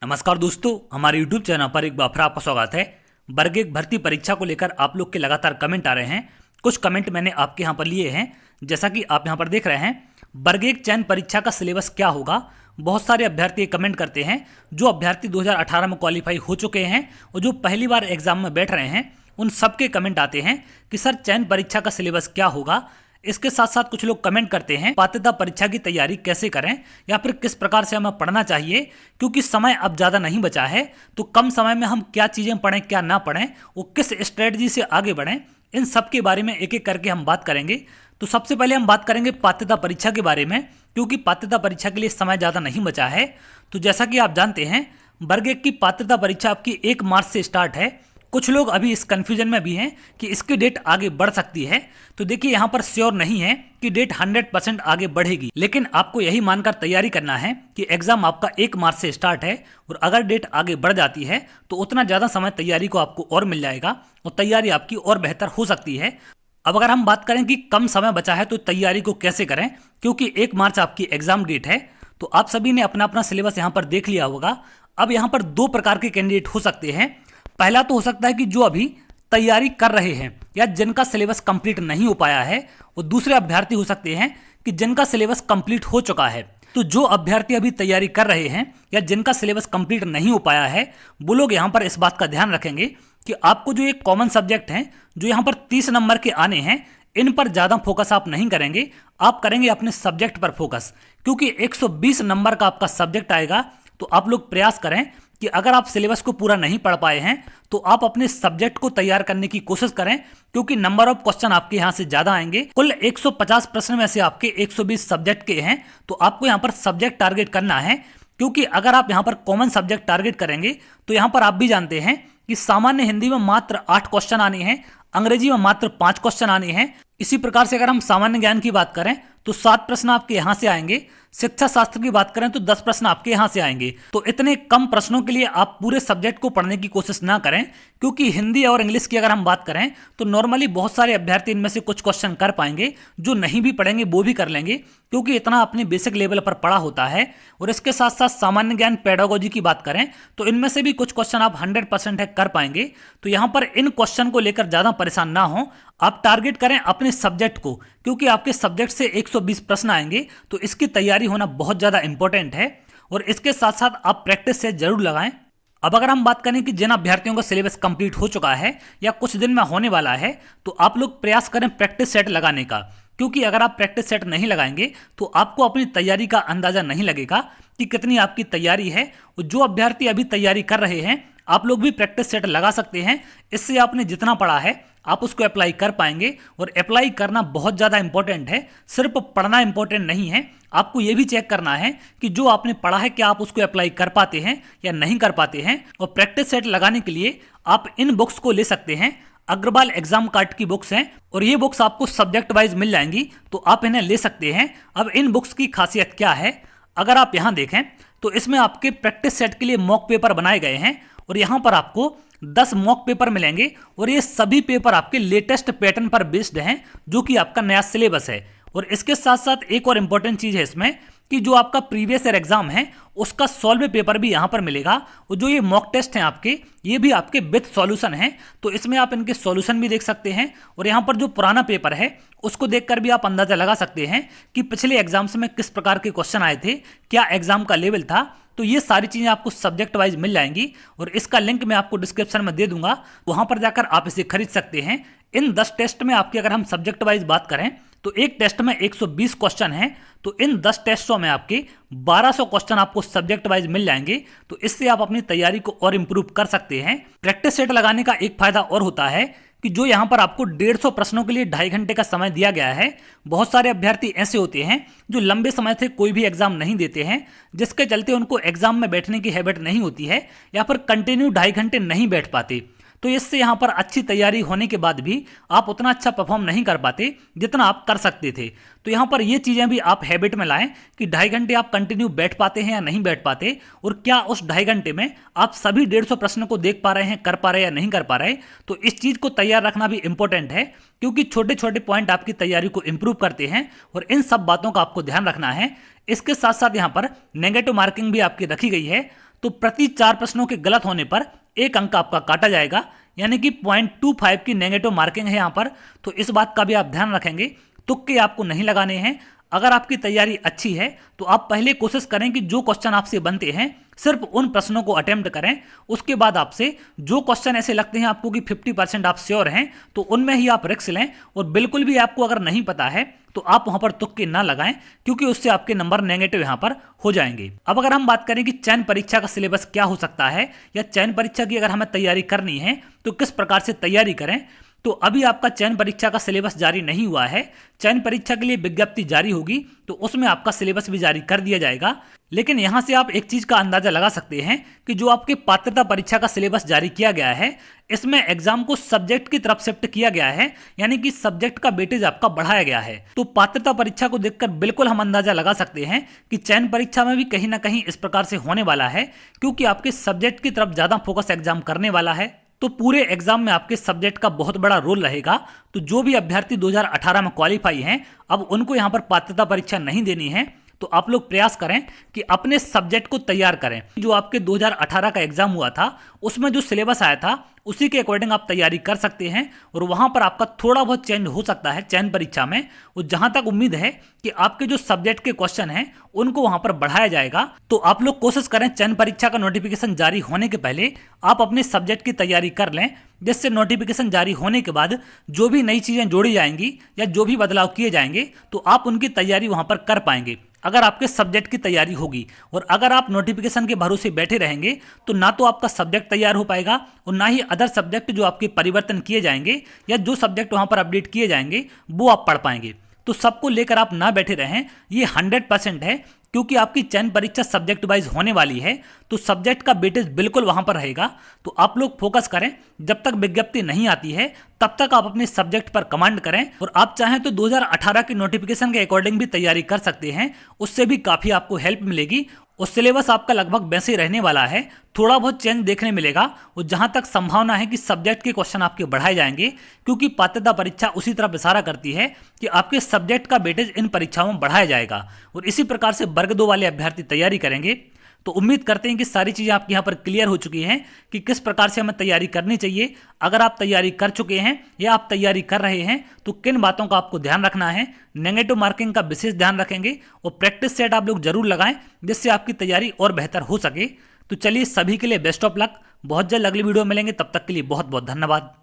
नमस्कार दोस्तों, हमारे YouTube चैनल पर एक बार फिर आपका स्वागत है। वर्ग एक भर्ती परीक्षा को लेकर आप लोग के लगातार कमेंट आ रहे हैं। कुछ कमेंट मैंने आपके यहाँ पर लिए हैं, जैसा कि आप यहाँ पर देख रहे हैं। वर्ग एक चयन परीक्षा का सिलेबस क्या होगा। बहुत सारे अभ्यर्थी कमेंट करते हैं। जो अभ्यर्थी 2018 में क्वालिफाई हो चुके हैं और जो पहली बार एग्जाम में बैठ रहे हैं, उन सबके कमेंट आते हैं कि सर चयन परीक्षा का सिलेबस क्या होगा। इसके साथ साथ कुछ लोग कमेंट करते हैं पात्रता परीक्षा की तैयारी कैसे करें या फिर किस प्रकार से हमें पढ़ना चाहिए, क्योंकि समय अब ज़्यादा नहीं बचा है। तो कम समय में हम क्या चीज़ें पढ़ें, क्या ना पढ़ें, वो किस स्ट्रेटजी से आगे बढ़ें, इन सब के बारे में एक एक करके हम बात करेंगे। तो सबसे पहले हम बात करेंगे पात्रता परीक्षा के बारे में, क्योंकि पात्रता परीक्षा के लिए समय ज़्यादा नहीं बचा है। तो जैसा कि आप जानते हैं, वर्ग एक की पात्रता परीक्षा आपकी 1 मार्च से स्टार्ट है। कुछ लोग अभी इस कंफ्यूजन में भी हैं कि इसकी डेट आगे बढ़ सकती है। तो देखिए, यहाँ पर श्योर नहीं है कि डेट 100% आगे बढ़ेगी, लेकिन आपको यही मानकर तैयारी करना है कि एग्जाम आपका 1 मार्च से स्टार्ट है और अगर डेट आगे बढ़ जाती है तो उतना ज़्यादा समय तैयारी को आपको और मिल जाएगा और तैयारी आपकी और बेहतर हो सकती है। अब अगर हम बात करें कि कम समय बचा है तो तैयारी को कैसे करें, क्योंकि 1 मार्च आपकी एग्जाम डेट है, तो आप सभी ने अपना अपना सिलेबस यहाँ पर देख लिया होगा। अब यहाँ पर 2 प्रकार के कैंडिडेट हो सकते हैं। पहला तो हो सकता है कि जो अभी तैयारी कर रहे हैं या जिनका सिलेबस कंप्लीट नहीं हो पाया है, और दूसरे अभ्यर्थी हो सकते हैं कि जिनका सिलेबस कंप्लीट हो चुका है। तो जो अभ्यर्थी अभी तैयारी कर रहे हैं या जिनका सिलेबस कंप्लीट नहीं हो पाया है, वो लोग यहाँ पर इस बात का ध्यान रखेंगे कि आपको जो एक कॉमन सब्जेक्ट हैं, जो यहाँ पर 30 नंबर के आने हैं, इन पर ज़्यादा फोकस आप नहीं करेंगे, आप करेंगे अपने सब्जेक्ट पर फोकस। क्योंकि 120 नंबर का आपका सब्जेक्ट आएगा। तो आप लोग प्रयास करें कि अगर आप सिलेबस को पूरा नहीं पढ़ पाए हैं तो आप अपने सब्जेक्ट को तैयार करने की कोशिश करें, क्योंकि नंबर ऑफ क्वेश्चन आपके यहां से ज्यादा आएंगे। कुल 150 प्रश्न में से आपके 120 सब्जेक्ट के हैं, तो आपको यहां पर सब्जेक्ट टारगेट करना है। क्योंकि अगर आप यहां पर कॉमन सब्जेक्ट टारगेट करेंगे तो यहां पर आप भी जानते हैं कि सामान्य हिंदी में मात्र 8 क्वेश्चन आने हैं, अंग्रेजी में मात्र 5 क्वेश्चन आने हैं। इसी प्रकार से अगर हम सामान्य ज्ञान की बात करें तो 7 प्रश्न आपके यहां से आएंगे। शिक्षा शास्त्र की बात करें तो 10 प्रश्न आपके यहां से आएंगे। तो इतने कम प्रश्नों के लिए आप पूरे सब्जेक्ट को पढ़ने की कोशिश ना करें, क्योंकि हिंदी और इंग्लिश की अगर हम बात करें तो नॉर्मली बहुत सारे अभ्यर्थी इनमें से कुछ क्वेश्चन कर पाएंगे, जो नहीं भी पढ़ेंगे वो भी कर लेंगे, क्योंकि इतना अपने बेसिक लेवल पर पढ़ा होता है। और इसके साथ साथ सामान्य ज्ञान, पेडागोजी की बात करें तो इनमें से भी कुछ क्वेश्चन आप 100% है कर पाएंगे। तो यहाँ पर इन क्वेश्चन को लेकर ज्यादा परेशान ना हो, आप टारगेट करें अपने सब्जेक्ट को, क्योंकि आपके सब्जेक्ट से 120 प्रश्न आएंगे। तो इसकी तैयारी होना बहुत ज्यादा इंपॉर्टेंट है और इसके साथ साथ आप प्रैक्टिस से जरूर लगाएं। अब अगर हम बात करें कि जिन अभ्यर्थियों का सिलेबस कंप्लीट हो चुका है या कुछ दिन में होने वाला है, तो आप लोग प्रयास करें प्रैक्टिस सेट लगाने का, क्योंकि अगर आप प्रैक्टिस सेट नहीं लगाएंगे तो आपको अपनी तैयारी का अंदाजा नहीं लगेगा कि कितनी आपकी तैयारी है। और जो अभ्यर्थी अभी तैयारी कर रहे हैं, आप लोग भी प्रैक्टिस सेट लगा सकते हैं। इससे आपने जितना पढ़ा है आप उसको अप्लाई कर पाएंगे, और अप्लाई करना बहुत ज़्यादा इंपॉर्टेंट है। सिर्फ पढ़ना इंपॉर्टेंट नहीं है, आपको ये भी चेक करना है कि जो आपने पढ़ा है क्या आप उसको अप्लाई कर पाते हैं या नहीं कर पाते हैं। और प्रैक्टिस सेट लगाने के लिए आप इन बुक्स को ले सकते हैं। अग्रवाल एग्जाम कार्ड की बुक्स हैं और ये बुक्स आपको सब्जेक्ट वाइज मिल जाएंगी, तो आप इन्हें ले सकते हैं। अब इन बुक्स की खासियत क्या है, अगर आप यहाँ देखें तो इसमें आपके प्रैक्टिस सेट के लिए मॉक पेपर बनाए गए हैं, और यहाँ पर आपको 10 मॉक पेपर मिलेंगे, और ये सभी पेपर आपके लेटेस्ट पैटर्न पर बेस्ड हैं, जो कि आपका नया सिलेबस है। और इसके साथ साथ एक और इम्पोर्टेंट चीज़ है इसमें कि जो आपका प्रीवियस ईयर एग्जाम है उसका सॉल्व पेपर भी यहाँ पर मिलेगा, और जो ये मॉक टेस्ट हैं आपके, ये भी आपके विथ सॉल्यूशन हैं। तो इसमें आप इनके सॉल्यूशन भी देख सकते हैं, और यहाँ पर जो पुराना पेपर है उसको देखकर भी आप अंदाजा लगा सकते हैं कि पिछले एग्जाम्स में किस प्रकार के क्वेश्चन आए थे, क्या एग्जाम का लेवल था। तो ये सारी चीज़ें आपको सब्जेक्ट वाइज मिल जाएंगी, और इसका लिंक मैं आपको डिस्क्रिप्शन में दे दूंगा, वहां पर जाकर आप इसे खरीद सकते हैं। इन 10 टेस्ट में आपकी अगर हम सब्जेक्ट वाइज बात करें तो एक टेस्ट में 120 क्वेश्चन हैं, तो इन 10 टेस्टों में आपके 1200 क्वेश्चन आपको सब्जेक्ट वाइज मिल जाएंगे। तो इससे आप अपनी तैयारी को और इंप्रूव कर सकते हैं। प्रैक्टिस सेट लगाने का एक फायदा और होता है कि जो यहाँ पर आपको 150 प्रश्नों के लिए 2.5 घंटे का समय दिया गया है, बहुत सारे अभ्यर्थी ऐसे होते हैं जो लंबे समय से कोई भी एग्जाम नहीं देते हैं, जिसके चलते उनको एग्जाम में बैठने की हैबिट नहीं होती है, या फिर कंटिन्यू 2.5 घंटे नहीं बैठ पाते। तो इससे यहाँ पर अच्छी तैयारी होने के बाद भी आप उतना अच्छा परफॉर्म नहीं कर पाते जितना आप कर सकते थे। तो यहाँ पर ये चीज़ें भी आप हैबिट में लाएं कि 2.5 घंटे आप कंटिन्यू बैठ पाते हैं या नहीं बैठ पाते, और क्या उस 2.5 घंटे में आप सभी 150 प्रश्न को देख पा रहे हैं, कर पा रहे हैं या नहीं कर पा रहे। तो इस चीज़ को तैयार रखना भी इंपॉर्टेंट है, क्योंकि छोटे छोटे पॉइंट आपकी तैयारी को इंप्रूव करते हैं, और इन सब बातों का आपको ध्यान रखना है। इसके साथ साथ यहाँ पर नेगेटिव मार्किंग भी आपकी रखी गई है। तो प्रति 4 प्रश्नों के गलत होने पर 1 अंक आपका काटा जाएगा, यानी कि 0.25 की नेगेटिव मार्किंग है यहाँ पर। तो इस बात का भी आप ध्यान रखेंगे, तुक्के आपको नहीं लगाने हैं। अगर आपकी तैयारी अच्छी है तो आप पहले कोशिश करें कि जो क्वेश्चन आपसे बनते हैं सिर्फ उन प्रश्नों को अटेम्प्ट करें। उसके बाद आपसे जो क्वेश्चन ऐसे लगते हैं आपको कि 50% आप श्योर हैं, तो उनमें ही आप रिस्क लें। और बिल्कुल भी आपको अगर नहीं पता है तो आप वहां पर तुक्के ना लगाएं, क्योंकि उससे आपके नंबर नेगेटिव यहां पर हो जाएंगे। अब अगर हम बात करें कि चयन परीक्षा का सिलेबस क्या हो सकता है, या चयन परीक्षा की अगर हमें तैयारी करनी है तो किस प्रकार से तैयारी करें, तो अभी आपका चयन परीक्षा का सिलेबस जारी नहीं हुआ है। चयन परीक्षा के लिए विज्ञप्ति जारी होगी तो उसमें आपका सिलेबस भी जारी कर दिया जाएगा। लेकिन यहां से आप एक चीज का अंदाजा लगा सकते हैं कि जो आपके पात्रता परीक्षा का सिलेबस जारी किया गया है, इसमें एग्जाम को सब्जेक्ट की तरफ शिफ्ट किया गया है, यानी कि सब्जेक्ट का वेटेज आपका बढ़ाया गया है। तो पात्रता परीक्षा को देखकर बिल्कुल हम अंदाजा लगा सकते हैं कि चयन परीक्षा में भी कहीं ना कहीं इस प्रकार से होने वाला है, क्योंकि आपके सब्जेक्ट की तरफ ज्यादा फोकस एग्जाम करने वाला है। तो पूरे एग्जाम में आपके सब्जेक्ट का बहुत बड़ा रोल रहेगा। तो जो भी अभ्यर्थी 2018 में क्वालिफाई हैं, अब उनको यहाँ पर पात्रता परीक्षा नहीं देनी है, तो आप लोग प्रयास करें कि अपने सब्जेक्ट को तैयार करें। जो आपके 2018 का एग्जाम हुआ था उसमें जो सिलेबस आया था उसी के अकॉर्डिंग आप तैयारी कर सकते हैं, और वहां पर आपका थोड़ा बहुत चेंज हो सकता है चयन परीक्षा में। और जहां तक उम्मीद है कि आपके जो सब्जेक्ट के क्वेश्चन हैं उनको वहां पर बढ़ाया जाएगा। तो आप लोग कोशिश करें चयन परीक्षा का नोटिफिकेशन जारी होने के पहले आप अपने सब्जेक्ट की तैयारी कर लें, जिससे नोटिफिकेशन जारी होने के बाद जो भी नई चीजें जोड़ी जाएंगी या जो भी बदलाव किए जाएंगे तो आप उनकी तैयारी वहां पर कर पाएंगे, अगर आपके सब्जेक्ट की तैयारी होगी। और अगर आप नोटिफिकेशन के भरोसे बैठे रहेंगे तो ना तो आपका सब्जेक्ट तैयार हो पाएगा और ना ही अदर सब्जेक्ट जो आपके परिवर्तन किए जाएंगे या जो सब्जेक्ट वहां पर अपडेट किए जाएंगे वो आप पढ़ पाएंगे। तो सबको लेकर आप ना बैठे रहें, ये 100% है, क्योंकि आपकी चयन परीक्षा सब्जेक्ट वाइज होने वाली है। तो सब्जेक्ट का वेटेज बिल्कुल वहां पर रहेगा। तो आप लोग फोकस करें, जब तक विज्ञप्ति नहीं आती है तब तक आप अपने सब्जेक्ट पर कमांड करें। और आप चाहें तो 2018 के नोटिफिकेशन के अकॉर्डिंग भी तैयारी कर सकते हैं, उससे भी काफी आपको हेल्प मिलेगी। और सिलेबस आपका लगभग वैसे ही रहने वाला है, थोड़ा बहुत चेंज देखने मिलेगा। और जहां तक संभावना है कि सब्जेक्ट के क्वेश्चन आपके बढ़ाए जाएंगे, क्योंकि पात्रता परीक्षा उसी तरफ इशारा करती है कि आपके सब्जेक्ट का वेटेज इन परीक्षाओं में बढ़ाया जाएगा। और इसी प्रकार से वर्ग 2 वाले अभ्यर्थी तैयारी करेंगे। तो उम्मीद करते हैं कि सारी चीज़ें आपके यहाँ पर क्लियर हो चुकी हैं कि किस प्रकार से हमें तैयारी करनी चाहिए। अगर आप तैयारी कर चुके हैं या आप तैयारी कर रहे हैं तो किन बातों का आपको ध्यान रखना है, नेगेटिव मार्किंग का विशेष ध्यान रखेंगे। और प्रैक्टिस सेट आप लोग जरूर लगाएं, जिससे आपकी तैयारी और बेहतर हो सके। तो चलिए, सभी के लिए बेस्ट ऑफ लक। बहुत जल्द अगली वीडियो मिलेंगे, तब तक के लिए बहुत बहुत धन्यवाद।